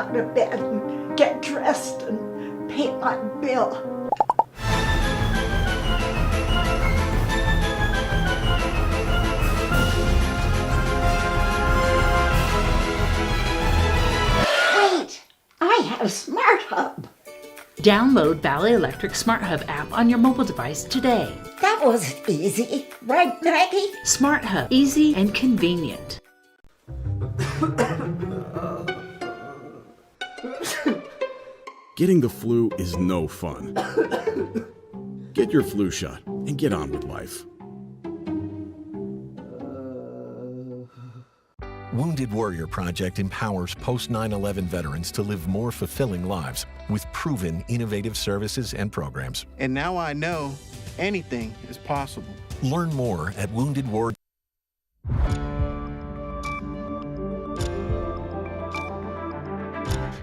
out of bed and get dressed and pay my bill. Wait, I have Smart Hub. Download Valley Electric Smart Hub app on your mobile device today. That was easy, right, Maggie? Smart Hub, easy and convenient. Getting the flu is no fun. Get your flu shot and get on with life. Wounded Warrior Project empowers post 9/11 veterans to live more fulfilling lives with proven innovative services and programs. And now I know anything is possible. Learn more at Wounded War.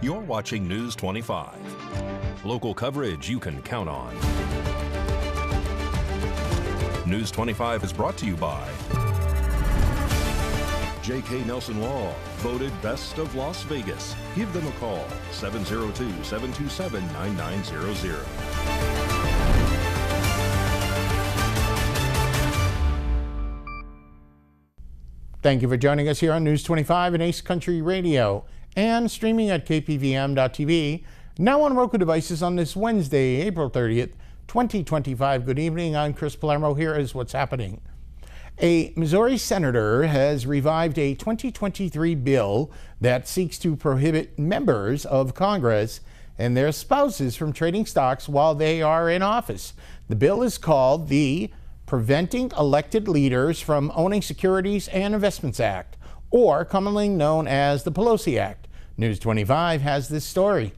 You're watching News 25. Local coverage you can count on. News 25 is brought to you by J.K. Nelson Law, voted best of Las Vegas. Give them a call, 702-727-9900. Thank you for joining us here on News 25 and Ace Country Radio and streaming at KPVM.TV. Now on Roku devices on this Wednesday, April 30th, 2025. Good evening. I'm Chris Palermo. Here is what's happening. A Missouri senator has revived a 2023 bill that seeks to prohibit members of Congress and their spouses from trading stocks while they are in office. The bill is called the Preventing Elected Leaders from Owning Securities and Investments Act, or commonly known as the Pelosi Act. News 25 has this story.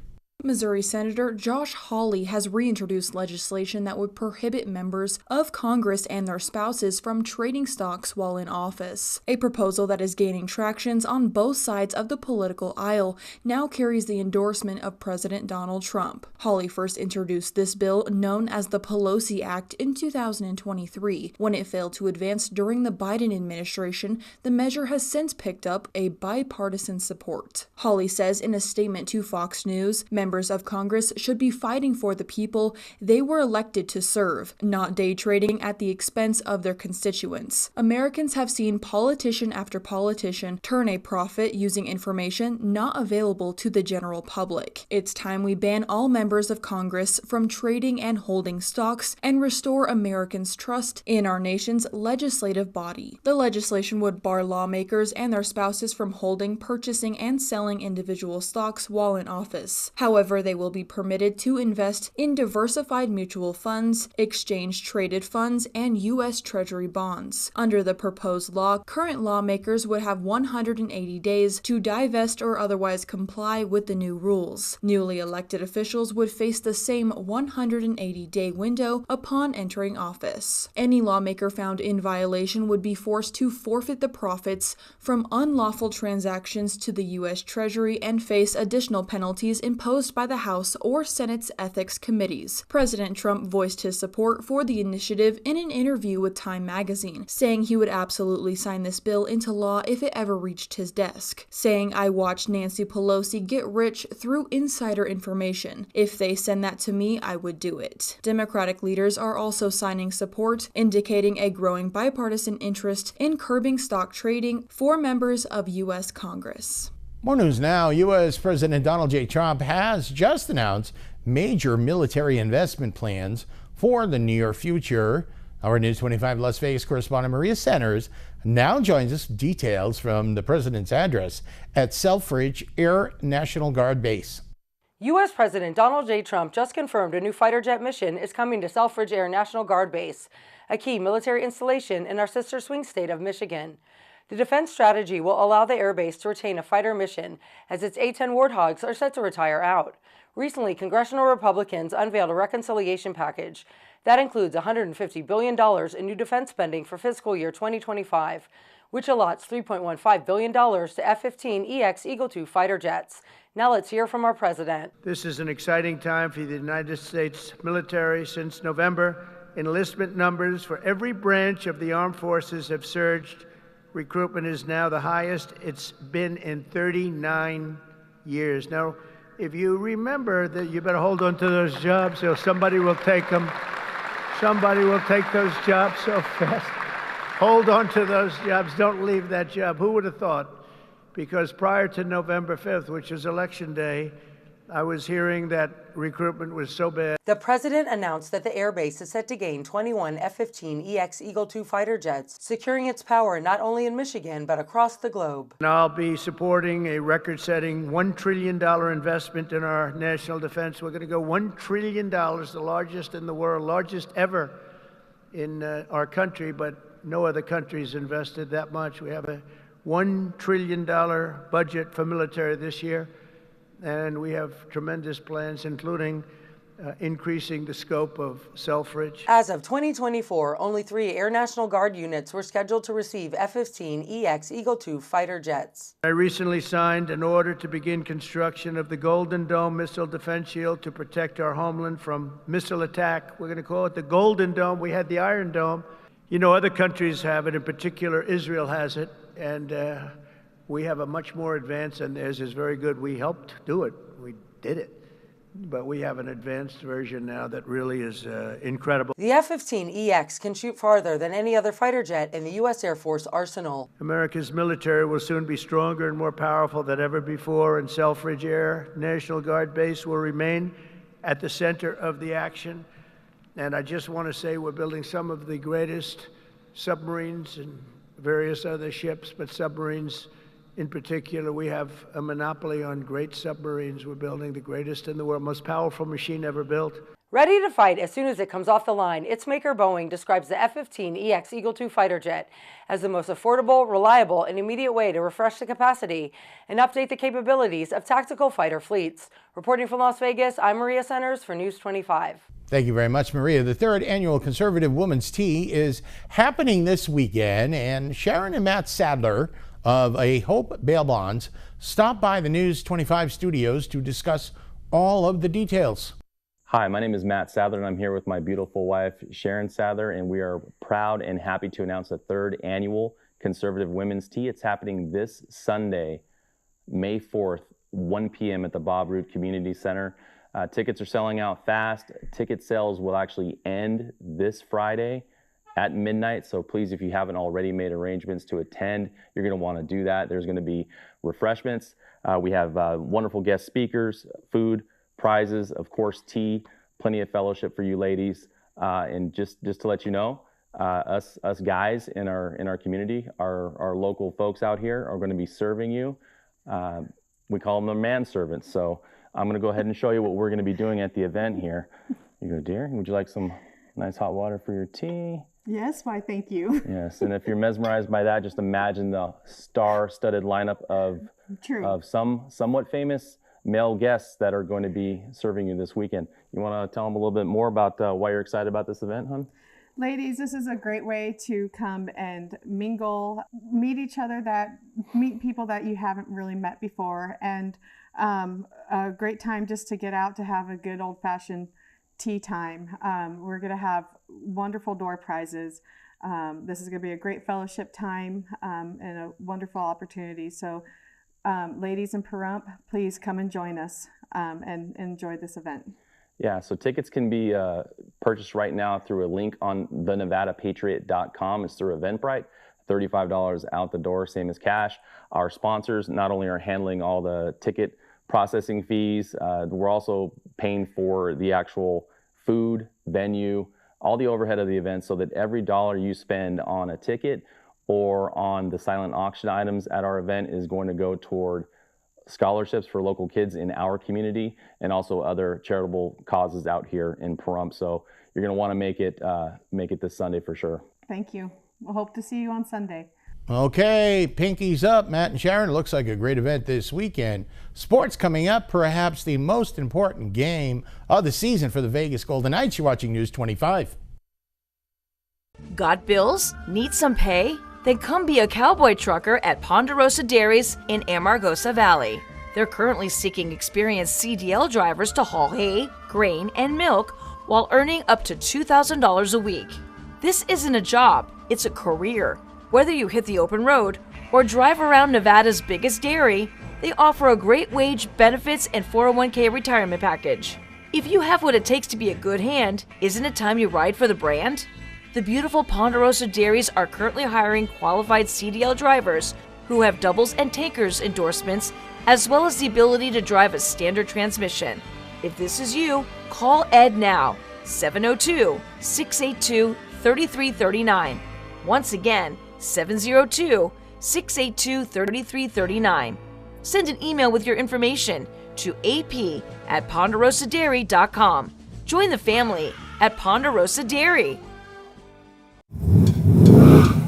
Missouri Senator Josh Hawley has reintroduced legislation that would prohibit members of Congress and their spouses from trading stocks while in office. A proposal that is gaining traction on both sides of the political aisle now carries the endorsement of President Donald Trump. Hawley first introduced this bill, known as the Pelosi Act, in 2023. When it failed to advance during the Biden administration, the measure has since picked up a bipartisan support. Hawley says in a statement to Fox News, members of Congress should be fighting for the people they were elected to serve, not day trading at the expense of their constituents. Americans have seen politician after politician turn a profit using information not available to the general public. It's time we ban all members of Congress from trading and holding stocks and restore Americans' trust in our nation's legislative body. The legislation would bar lawmakers and their spouses from holding, purchasing, and selling individual stocks while in office. However, they will be permitted to invest in diversified mutual funds, exchange-traded funds, and U.S. Treasury bonds. Under the proposed law, current lawmakers would have 180 days to divest or otherwise comply with the new rules. Newly elected officials would face the same 180-day window upon entering office. Any lawmaker found in violation would be forced to forfeit the profits from unlawful transactions to the U.S. Treasury and face additional penalties imposed by the House or Senate's ethics committees. President Trump voiced his support for the initiative in an interview with Time magazine, saying he would absolutely sign this bill into law if it ever reached his desk, saying, "I watched Nancy Pelosi get rich through insider information. If they send that to me, I would do it." Democratic leaders are also signing support, indicating a growing bipartisan interest in curbing stock trading for members of U.S. Congress. More news now. U.S. President Donald J. Trump has just announced major military investment plans for the near future. Our News 25 Las Vegas correspondent Maria Centers now joins us with details from the president's address at Selfridge Air National Guard Base. U.S. President Donald J. Trump just confirmed a new fighter jet mission is coming to Selfridge Air National Guard Base, a key military installation in our sister swing state of Michigan. The defense strategy will allow the air base to retain a fighter mission as its A-10 Warthogs are set to retire out. Recently, congressional Republicans unveiled a reconciliation package that includes $150 billion in new defense spending for fiscal year 2025, which allots $3.15 billion to F-15EX Eagle II fighter jets. Now let's hear from our president. This is an exciting time for the United States military. Since November, enlistment numbers for every branch of the armed forces have surged. Recruitment is now the highest it's been in 39 years. Now, if you remember that, you better hold on to those jobs or somebody will take them. Somebody will take those jobs so fast. Hold on to those jobs. Don't leave that job. Who would have thought? Because prior to November 5th, which is Election Day, I was hearing that recruitment was so bad. The president announced that the Air Base is set to gain 21 F-15EX Eagle II fighter jets, securing its power not only in Michigan, but across the globe. And I'll be supporting a record-setting $1 trillion investment in our national defense. We're going to go $1 trillion, the largest in the world, largest ever in our country, but no other country's invested that much. We have a $1 trillion budget for military this year. And we have tremendous plans, including increasing the scope of Selfridge. As of 2024, only 3 Air National Guard units were scheduled to receive F-15EX Eagle II fighter jets. I recently signed an order to begin construction of the Golden Dome missile defense shield to protect our homeland from missile attack. We're going to call it the Golden Dome. We had the Iron Dome. You know, other countries have it. In particular, Israel has it. And we have a much more advanced, and theirs is very good. We helped do it. We did it. But we have an advanced version now that really is incredible. The F-15EX can shoot farther than any other fighter jet in the U.S. Air Force arsenal. America's military will soon be stronger and more powerful than ever before, and Selfridge Air National Guard Base will remain at the center of the action. And I just want to say we're building some of the greatest submarines and various other ships, but submarines in particular. We have a monopoly on great submarines. We're building the greatest in the world, most powerful machine ever built. Ready to fight as soon as it comes off the line, its maker Boeing describes the F-15EX Eagle II fighter jet as the most affordable, reliable, and immediate way to refresh the capacity and update the capabilities of tactical fighter fleets. Reporting from Las Vegas, I'm Maria Centers for News 25. Thank you very much, Maria. The 3rd annual Conservative Women's Tea is happening this weekend, and Sharon and Matt Sadler of A Hope Bail Bonds stopped by the News 25 studios to discuss all of the details. Hi, my name is Matt Sadler, and I'm here with my beautiful wife, Sharon Sadler, and we are proud and happy to announce the 3rd annual Conservative Women's Tea. It's happening this Sunday, May 4th, 1 p.m. at the Bob Root Community Center. Tickets are selling out fast. Ticket sales will actually end this Friday at midnight, so please, if you haven't already made arrangements to attend, you're going to want to do that. There's going to be refreshments. We have wonderful guest speakers, food, prizes, of course, tea, plenty of fellowship for you ladies. And just to let you know, us guys in our community, our local folks out here are going to be serving you. We call them the manservants. So I'm going to go ahead and show you what we're going to be doing at the event here. You go, dear. Would you like some nice hot water for your tea? Yes, why, thank you. Yes, and if you're mesmerized by that, just imagine the star-studded lineup of some somewhat famous male guests that are going to be serving you this weekend. You want to tell them a little bit more about why you're excited about this event, hon? Ladies, this is a great way to come and mingle, meet each other, meet people that you haven't really met before, and a great time just to get out to have a good old-fashioned tea time. We're going to have wonderful door prizes. This is going to be a great fellowship time and a wonderful opportunity. So ladies in Pahrump, please come and join us and enjoy this event. Yeah, so tickets can be purchased right now through a link on thenevadapatriot.com. It's through Eventbrite. $35 out the door, same as cash. Our sponsors not only are handling all the ticket processing fees, we're also paying for the actual food, venue, all the overhead of the event, so that every dollar you spend on a ticket or on the silent auction items at our event is going to go toward scholarships for local kids in our community and also other charitable causes out here in Pahrump. So you're going to want to make it this Sunday for sure. Thank you. We'll hope to see you on Sunday. Okay, pinkies up, Matt and Sharon. It looks like a great event this weekend. Sports coming up, perhaps the most important game of the season for the Vegas Golden Knights. You're watching News 25. Got bills? Need some pay? Then come be a cowboy trucker at Ponderosa Dairies in Amargosa Valley. They're currently seeking experienced CDL drivers to haul hay, grain, and milk while earning up to $2,000 a week. This isn't a job, it's a career. Whether you hit the open road or drive around Nevada's biggest dairy, They offer a great wage, benefits, and 401k retirement package. If you have what it takes to be a good hand, isn't it time you ride for the brand? The beautiful Ponderosa Dairies are currently hiring qualified CDL drivers who have doubles and tankers endorsements, as well as the ability to drive a standard transmission. If this is you, call Ed now, 702-682-3339. Once again, 702-682-3339. Send an email with your information to ap@ponderosadairy.com. Join the family at Ponderosa Dairy.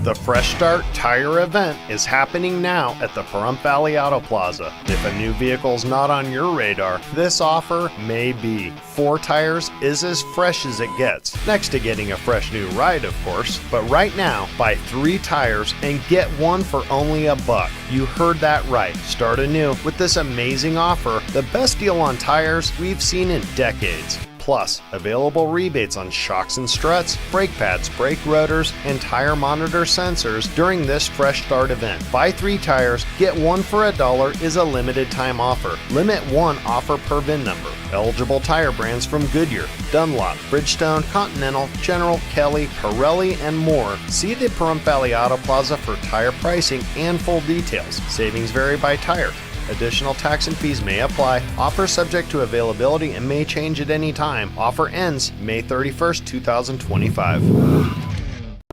The Fresh Start Tire event is happening now at the Pahrump Valley Auto Plaza. If a new vehicle's not on your radar, this offer may be. 4 tires is as fresh as it gets, next to getting a fresh new ride, of course. But right now, buy 3 tires and get 1 for only $1. You heard that right. Start anew with this amazing offer, the best deal on tires we've seen in decades. Plus, available rebates on shocks and struts, brake pads, brake rotors, and tire monitor sensors during this Fresh Start event. Buy 3 tires, get 1 for $1 is a limited time offer. Limit 1 offer per VIN number. Eligible tire brands from Goodyear, Dunlop, Bridgestone, Continental, General, Kelly, Pirelli, and more. See the Pahrump Valley Auto Plaza for tire pricing and full details. Savings vary by tire. Additional tax and fees may apply. Offer subject to availability and may change at any time. Offer ends May 31st, 2025.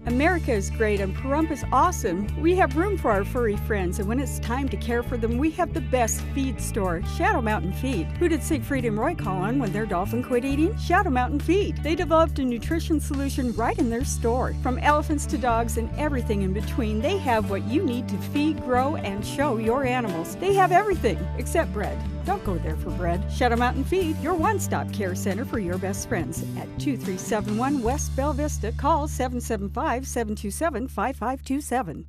America is great and Pahrump is awesome. We have room for our furry friends, and when it's time to care for them, we have the best feed store, Shadow Mountain Feed. Who did Siegfried and Roy call on when their dolphin quit eating? Shadow Mountain Feed. They developed a nutrition solution right in their store. From elephants to dogs and everything in between, they have what you need to feed, grow, and show your animals. They have everything except bread. Don't go there for bread. Shadow Mountain Feed, your one-stop care center for your best friends. At 2371 West Bell Vista, call 775-727-5527.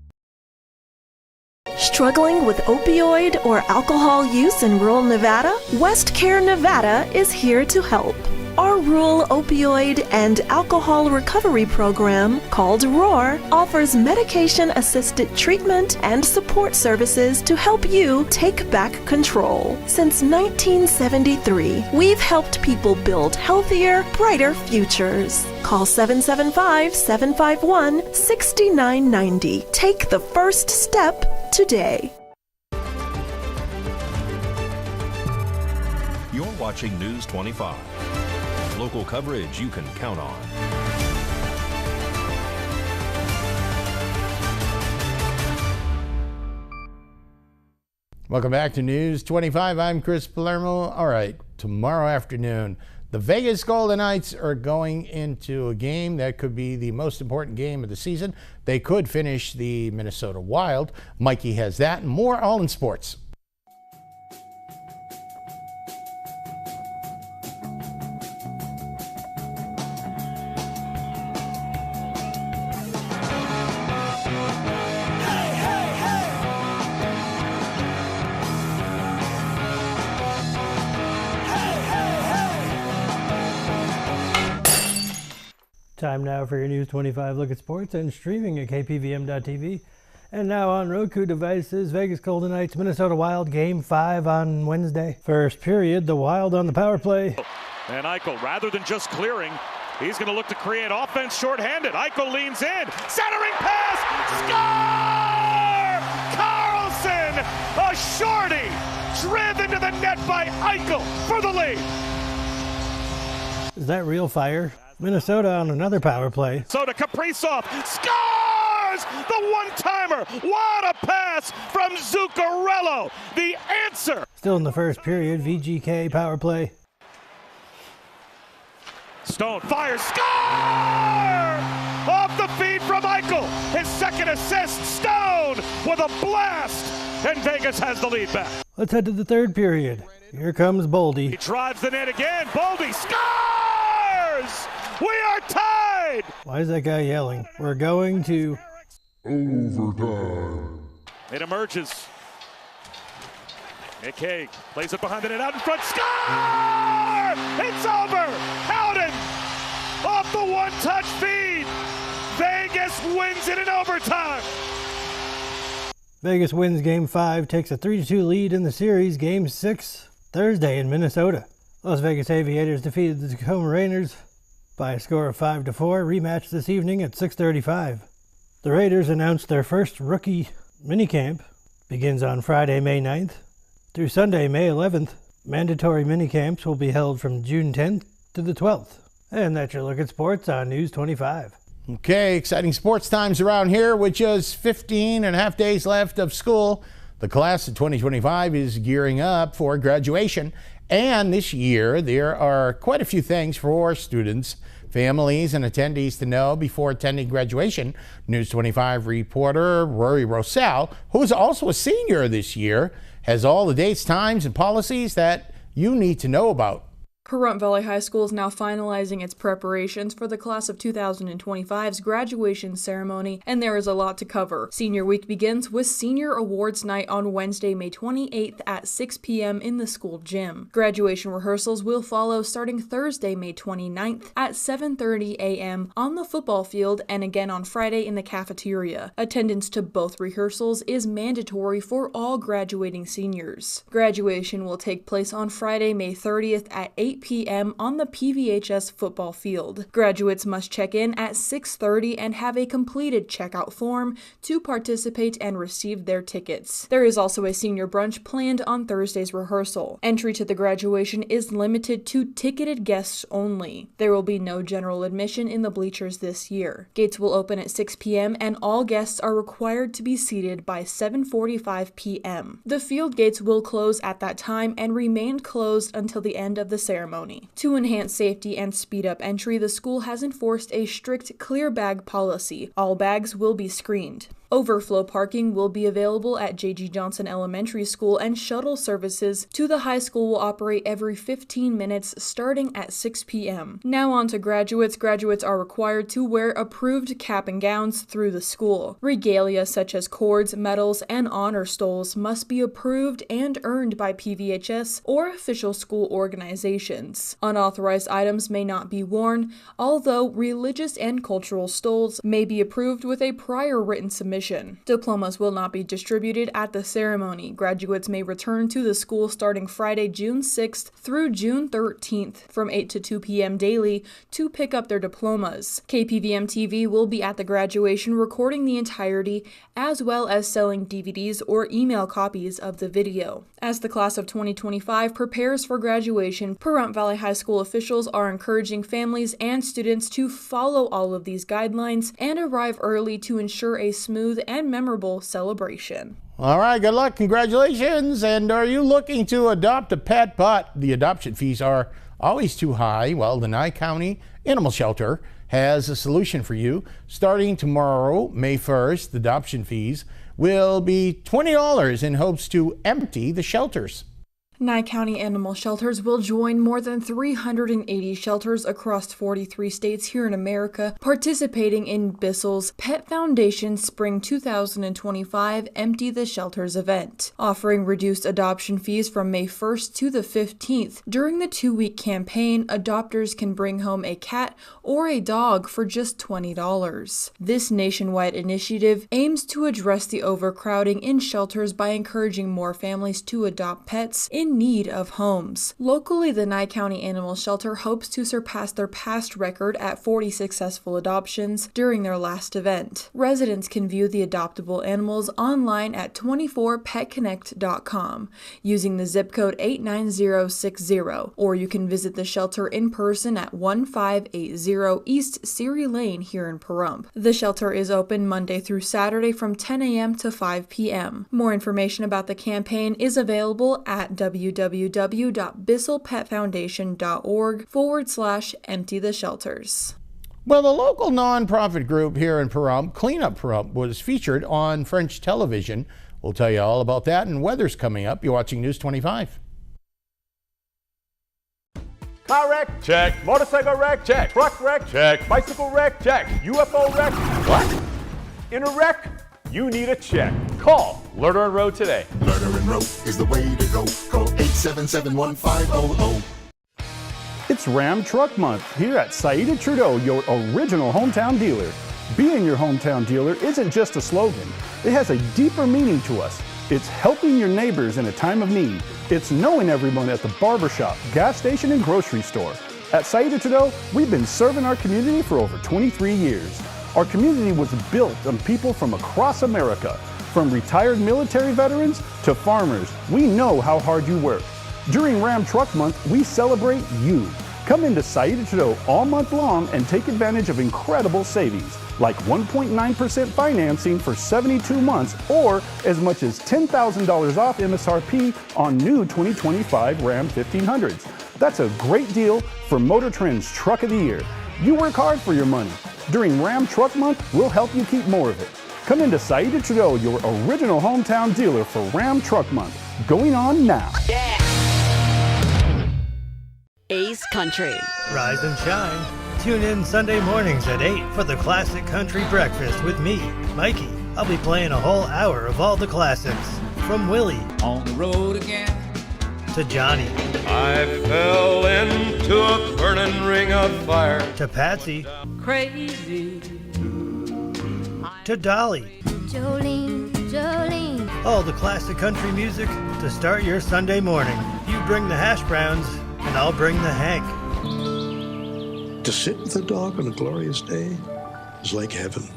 Struggling with opioid or alcohol use in rural Nevada? West Care Nevada is here to help. Our rural opioid and alcohol recovery program, called ROAR, offers medication-assisted treatment and support services to help you take back control. Since 1973, we've helped people build healthier, brighter futures. Call 775-751-6990. Take the first step today. You're watching News 25. Local coverage you can count on. Welcome back to News 25. I'm Chris Palermo. All right, tomorrow afternoon, the Vegas Golden Knights are going into a game that could be the most important game of the season. They could finish the Minnesota Wild. Mikey has that and more, all in sports. Time now for your News 25 look at sports and streaming at KPVM.TV. And now on Roku devices, Vegas Golden Knights, Minnesota Wild, Game 5 on Wednesday. First period, the Wild on the power play. And Eichel, rather than just clearing, he's going to look to create offense shorthanded. Eichel leans in, centering pass, score! Carlson, a shorty, driven to the net by Eichel for the lead. Is that real fire? Minnesota on another power play. So to Kaprizov, scores! The one-timer! What a pass from Zuccarello! The answer! Still in the first period, VGK power play. Stone fires, score! Off the feed from Eichel. His second assist, Stone with a blast! And Vegas has the lead back. Let's head to the third period. Here comes Boldy. He drives the net again. Boldy scores! We are tied! Why is that guy yelling? We're going to overtime. It emerges. Nick Hague plays it behind the net, out in front. Score! It's over! Howden off the one-touch feed. Vegas wins it in overtime. Vegas wins Game 5, takes a 3-2 lead in the series. Game 6, Thursday in Minnesota. Las Vegas Aviators defeated the Tacoma Rainiers by a score of 5-4. Rematch this evening at 6:35. The Raiders announced their first rookie minicamp. Begins on Friday, May 9th through Sunday, May 11th. Mandatory minicamps will be held from June 10th to the 12th. And that's your look at sports on News 25. Okay, exciting sports times around here with just 15 and a half days left of school. The class of 2025 is gearing up for graduation. And this year, there are quite a few things for students, families, and attendees to know before attending graduation. News 25 reporter Rory Rosell, who is also a senior this year, has all the dates, times, and policies that you need to know about. Pahrump Valley High School is now finalizing its preparations for the class of 2025's graduation ceremony, and there is a lot to cover. Senior Week begins with Senior Awards Night on Wednesday, May 28th at 6 p.m. in the school gym. Graduation rehearsals will follow starting Thursday, May 29th at 7:30 a.m. on the football field and again on Friday in the cafeteria. Attendance to both rehearsals is mandatory for all graduating seniors. Graduation will take place on Friday, May 30th at 8 p.m. on the PVHS football field. Graduates must check in at 6:30 and have a completed checkout form to participate and receive their tickets. There is also a senior brunch planned on Thursday's rehearsal. Entry to the graduation is limited to ticketed guests only. There will be no general admission in the bleachers this year. Gates will open at 6 p.m. and all guests are required to be seated by 7:45 p.m. The field gates will close at that time and remain closed until the end of the ceremony. To enhance safety and speed up entry, the school has enforced a strict clear bag policy. All bags will be screened. Overflow parking will be available at J.G. Johnson Elementary School, and shuttle services to the high school will operate every 15 minutes starting at 6 p.m. Now on to graduates. Graduates are required to wear approved cap and gowns through the school. Regalia such as cords, medals, and honor stoles must be approved and earned by PVHS or official school organizations. Unauthorized items may not be worn, although religious and cultural stoles may be approved with a prior written submission. Diplomas will not be distributed at the ceremony. Graduates may return to the school starting Friday, June 6th through June 13th from 8 to 2 p.m. daily to pick up their diplomas. KPVM-TV will be at the graduation recording the entirety as well as selling DVDs or email copies of the video. As the class of 2025 prepares for graduation, Pahrump Valley High School officials are encouraging families and students to follow all of these guidelines and arrive early to ensure a smooth and memorable celebration. All right, good luck, congratulations. And are you looking to adopt a pet but the adoption fees are always too high? Well, the Nye County Animal Shelter has a solution for you. Starting tomorrow, May 1st, adoption fees will be $20 in hopes to empty the shelters. Nye County Animal Shelters will join more than 380 shelters across 43 states here in America, participating in Bissell's Pet Foundation Spring 2025 Empty the Shelters event, offering reduced adoption fees from May 1st to the 15th. During the 2-week campaign, adopters can bring home a cat or a dog for just $20. This nationwide initiative aims to address the overcrowding in shelters by encouraging more families to adopt pets in need of homes. Locally, the Nye County Animal Shelter hopes to surpass their past record at 40 successful adoptions during their last event. Residents can view the adoptable animals online at 24petconnect.com using the zip code 89060, or you can visit the shelter in person at 1580 East Seary Lane here in Pahrump. The shelter is open Monday through Saturday from 10 a.m. to 5 p.m. More information about the campaign is available at www.bisselpetfoundation.org/empty the shelters. Well, the local nonprofit group here in Pahrump, Clean Up Pahrump, was featured on French television. We'll tell you all about that, and weather's coming up. You're watching News 25. Car wreck? Check. Motorcycle wreck? Check. Truck wreck? Check. Bicycle wreck? Check. UFO wreck? What? In a wreck? You need a check. Call Lerner & Rowe today. Lerner & Rowe is the way to go. Call 877-1500. It's Ram Truck Month here at Saida Trudeau, your original hometown dealer. Being your hometown dealer isn't just a slogan. It has a deeper meaning to us. It's helping your neighbors in a time of need. It's knowing everyone at the barbershop, gas station, and grocery store. At Saida Trudeau, we've been serving our community for over 23 years. Our community was built on people from across America. From retired military veterans to farmers, we know how hard you work. During Ram Truck Month, we celebrate you. Come into Saida Trudeau all month long and take advantage of incredible savings, like 1.9% financing for 72 months or as much as $10,000 off MSRP on new 2025 Ram 1500s. That's a great deal for Motor Trend's Truck of the Year. You work hard for your money. During Ram Truck Month, we'll help you keep more of it. Come into Saida Trudeau, your original hometown dealer for Ram Truck Month. Going on now. Ace Country. Rise and shine. Tune in Sunday mornings at 8 for the Classic Country Breakfast with me, Mikey. I'll be playing a whole hour of all the classics. From Willie. On the road again. To Johnny. I fell into a burning ring of fire. To Patsy. Crazy. To Dolly. Jolene, Jolene. All the classic country music to start your Sunday morning. You bring the hash browns, and I'll bring the Hank. To sit with a dog on a glorious day is like heaven.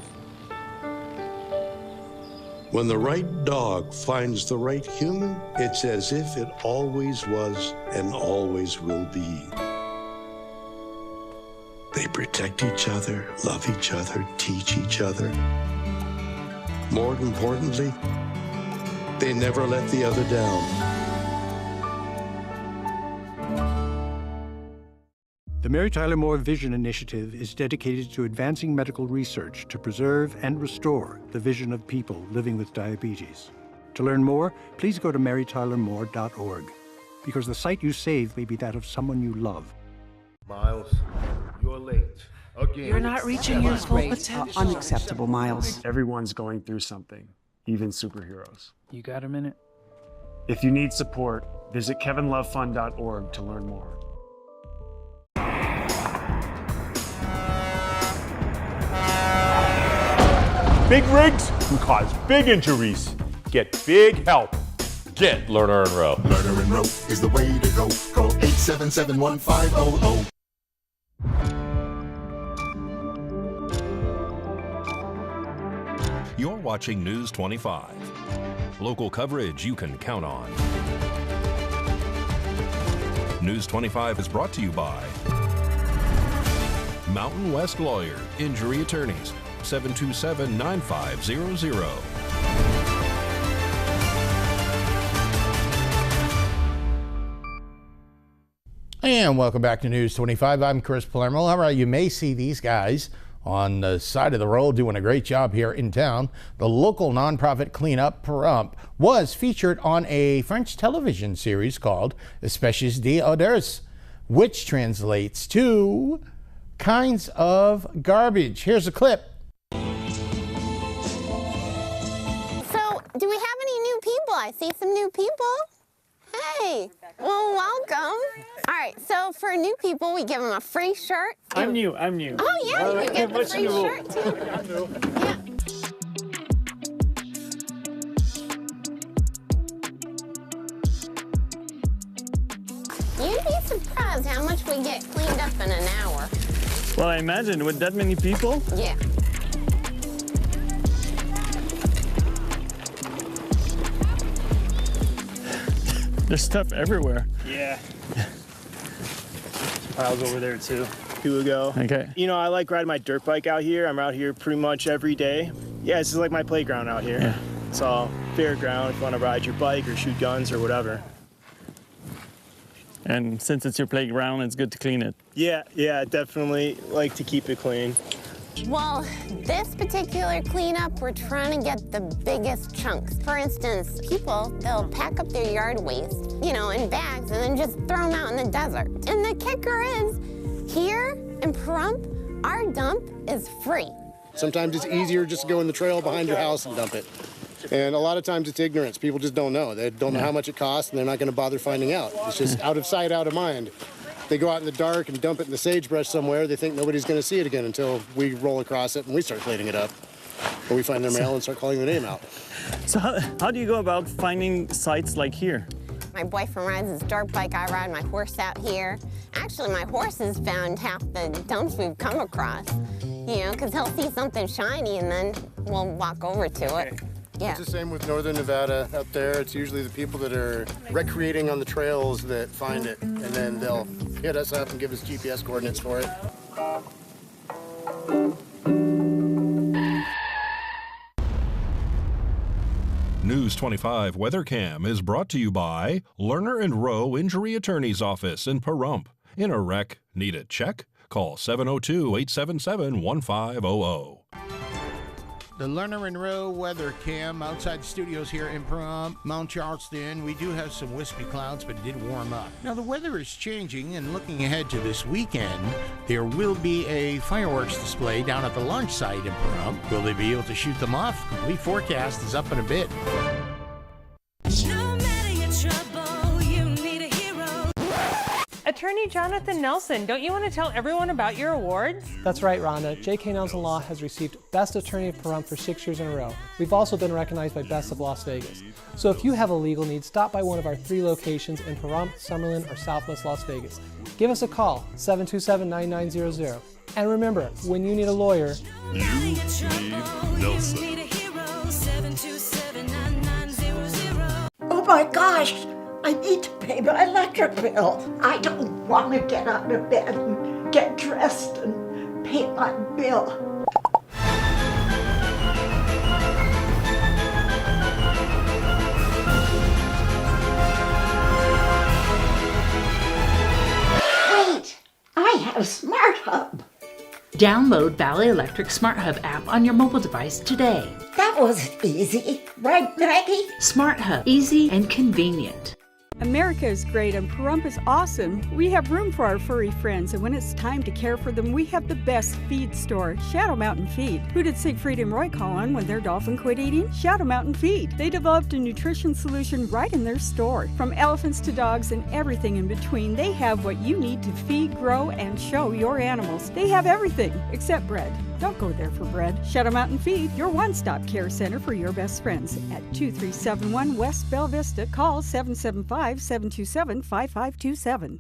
When the right dog finds the right human, it's as if it always was and always will be. They protect each other, love each other, teach each other. More importantly, they never let the other down. The Mary Tyler Moore Vision Initiative is dedicated to advancing medical research to preserve and restore the vision of people living with diabetes. To learn more, please go to marytylermore.org, because the sight you save may be that of someone you love. Miles, you're late. Again. You're not reaching your full potential. Unacceptable, Miles. Everyone's going through something, even superheroes. You got a minute? If you need support, visit kevinlovefund.org to learn more. Big rigs can cause big injuries. Get big help. Get Lerner and Rowe. Lerner and Rowe is the way to go. Call 877-1500. You're watching News 25. Local coverage you can count on. News 25 is brought to you by Mountain West Lawyer, Injury Attorneys, 727-9500. And welcome back to News 25. I'm Chris Palermo. All right, you may see these guys on the side of the road doing a great job here in town. The local nonprofit cleanup Perump was featured on a French television series called Espèces d'Odeurs, which translates to kinds of garbage. Here's a clip. Do we have any new people? I see some new people. Hey, well, welcome. All right, so for new people, we give them a free shirt. I'm new. Oh, yeah, you get the free shirt, too. Yeah. You'd be surprised how much we get cleaned up in an hour. Well, I imagine with that many people. Yeah. There's stuff everywhere. Yeah. Piles over there too. Here we go. Okay. You know, I like riding my dirt bike out here. I'm out here pretty much every day. Yeah, this is like my playground out here. Yeah. It's all fair ground if you want to ride your bike or shoot guns or whatever. And since it's your playground, it's good to clean it. Yeah, definitely like to keep it clean. Well, this particular cleanup, we're trying to get the biggest chunks. For instance, people, they'll pack up their yard waste, in bags and then just throw them out in the desert. And the kicker is, here in Perump, our dump is free. Sometimes it's easier just to go in the trail behind your house and dump it. And a lot of times it's ignorance. People just don't know. They don't know how much it costs, and they're not going to bother finding out. It's just out of sight, out of mind. they go out in the dark and dump it in the sagebrush somewhere. They think nobody's going to see it again until we roll across it and we start cleaning it up. Or we find their mail and start calling their name out. So how do you go about finding sites like here? My boyfriend rides his dirt bike, I ride my horse out here. Actually, my horse has found half the dumps we've come across, you know, because he'll see something shiny and then we'll walk over to it. Yeah. It's the same with northern Nevada up there. It's usually the people that are recreating on the trails that find it, and then they'll hit us up and give us GPS coordinates for it. News 25 Weather Cam is brought to you by Lerner and Rowe Injury Attorney's Office in Pahrump. In a wreck, need a check? Call 702-877-1500. The Lerner and Rowe weather cam outside the studios here in Pahrump, Mount Charleston. We do have some wispy clouds, but it did warm up. Now the weather is changing, and looking ahead to this weekend, there will be a fireworks display down at the launch site in Pahrump. Will they be able to shoot them off? Complete forecast is up in a bit. Attorney Jonathan Nelson, don't you want to tell everyone about your awards? That's right, Rhonda. J.K. Nelson Law has received Best Attorney of Pahrump for 6 years in a row. We've also been recognized by Best of Las Vegas. So if you have a legal need, stop by one of our 3 locations in Pahrump, Summerlin, or Southwest Las Vegas. Give us a call, 727-9900. And remember, when you need a lawyer, you need Nelson. Oh my gosh! I need to pay my electric bill. I don't want to get out of bed and get dressed and pay my bill. Wait, I have Smart Hub. Download Valley Electric Smart Hub app on your mobile device today. That was easy, right, Maggie? Smart Hub, easy and convenient. America is great and Pahrump is awesome. We have room for our furry friends, and when it's time to care for them, we have the best feed store, Shadow Mountain Feed. Who did Siegfried and Roy call on when their dolphin quit eating? Shadow Mountain Feed. They developed a nutrition solution right in their store. From elephants to dogs and everything in between, they have what you need to feed, grow, and show your animals. They have everything except bread. Don't go there for bread. Shadow Mountain Feed, your one-stop care center for your best friends. At 2371 West Bella Vista, call 775-727-5527.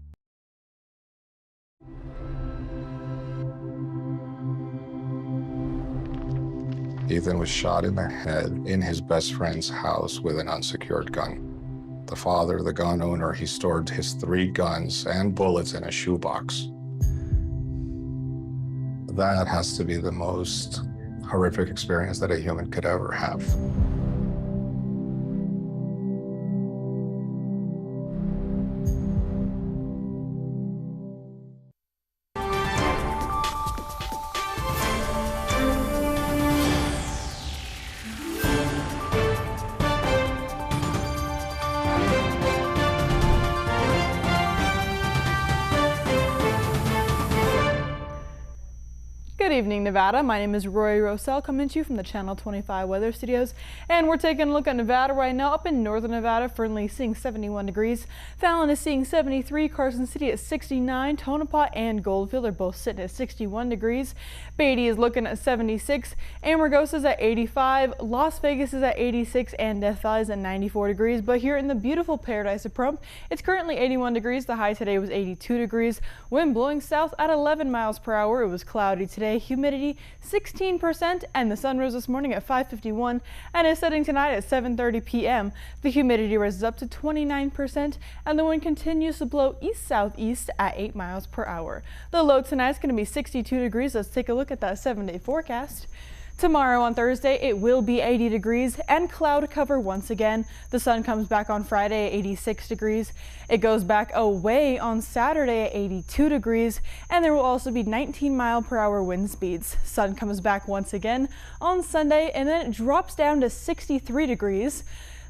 Ethan was shot in the head in his best friend's house with an unsecured gun. The father, the gun owner, he stored his 3 guns and bullets in a shoebox. That has to be the most horrific experience that a human could ever have. Good evening, Nevada. My name is Rory Rosell, coming to you from the Channel 25 Weather Studios, and we're taking a look at Nevada right now. Up in northern Nevada, Fernley seeing 71 degrees, Fallon is seeing 73, Carson City at 69, Tonopah and Goldfield are both sitting at 61 degrees, Beatty is looking at 76, Amargosa is at 85, Las Vegas is at 86, and Death Valley is at 94 degrees. But here in the beautiful paradise of Pahrump, it's currently 81 degrees. The high today was 82 degrees. Wind blowing south at 11 miles per hour. It was cloudy today. Humidity 16%, and the sun rose this morning at 5:51 and is setting tonight at 7:30 p.m. The humidity rises up to 29%, and the wind continues to blow east-southeast at 8 miles per hour. The low tonight is going to be 62 degrees. Let's take a look at that 7-day forecast. Tomorrow on Thursday, it will be 80 degrees and cloud cover once again. The sun comes back on Friday at 86 degrees. It goes back away on Saturday at 82 degrees, and there will also be 19-mile-per-hour wind speeds. Sun comes back once again on Sunday, and then it drops down to 63 degrees.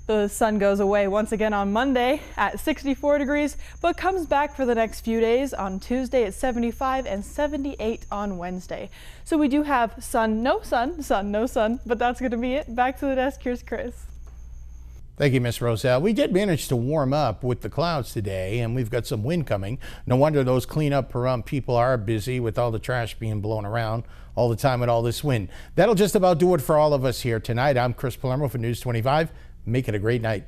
The sun goes away once again on Monday at 64 degrees, but comes back for the next few days. On Tuesday at 75 and 78 on Wednesday. So we do have sun, no sun, sun, no sun, but that's going to be it. Back to the desk, here's Chris. Thank you, Miss Roselle. We did manage to warm up with the clouds today, and we've got some wind coming. No wonder those cleanup Pahrump people are busy with all the trash being blown around all the time with all this wind. That'll just about do it for all of us here tonight. I'm Chris Palermo for News 25. Make it a great night.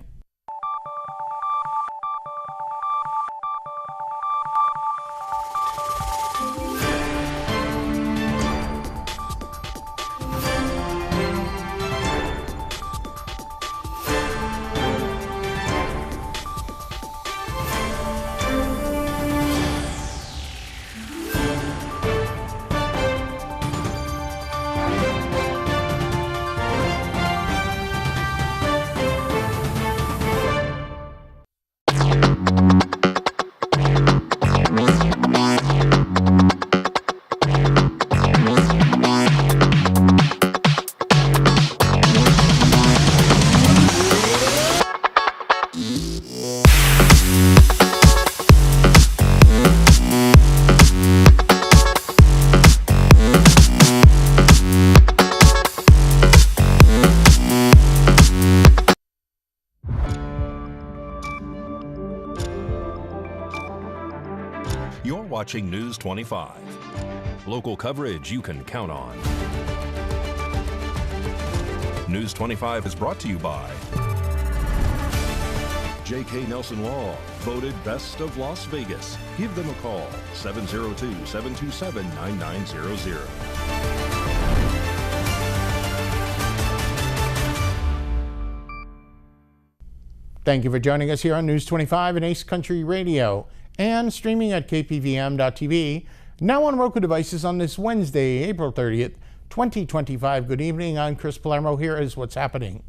You're watching News 25. Local coverage you can count on. News 25 is brought to you by J.K. Nelson Law, voted Best of Las Vegas. Give them a call, 702-727-9900. Thank you for joining us here on News 25 and Ace Country Radio, and streaming at KPVM-TV, now on Roku devices on this Wednesday, April 30th, 2025. Good evening, I'm Chris Palermo. Here is what's happening.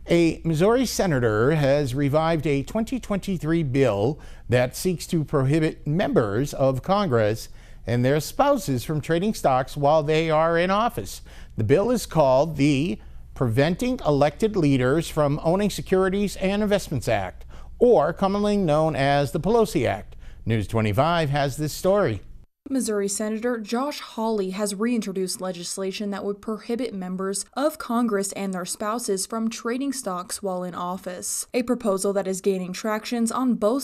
A Missouri senator has revived a 2023 bill that seeks to prohibit members of Congress and their spouses from trading stocks while they are in office. The bill is called the Preventing Elected Leaders from Owning Securities and Investments Act, or commonly known as the Pelosi Act. News 25 has this story. Missouri Senator Josh Hawley has reintroduced legislation that would prohibit members of Congress and their spouses from trading stocks while in office, a proposal that is gaining traction on both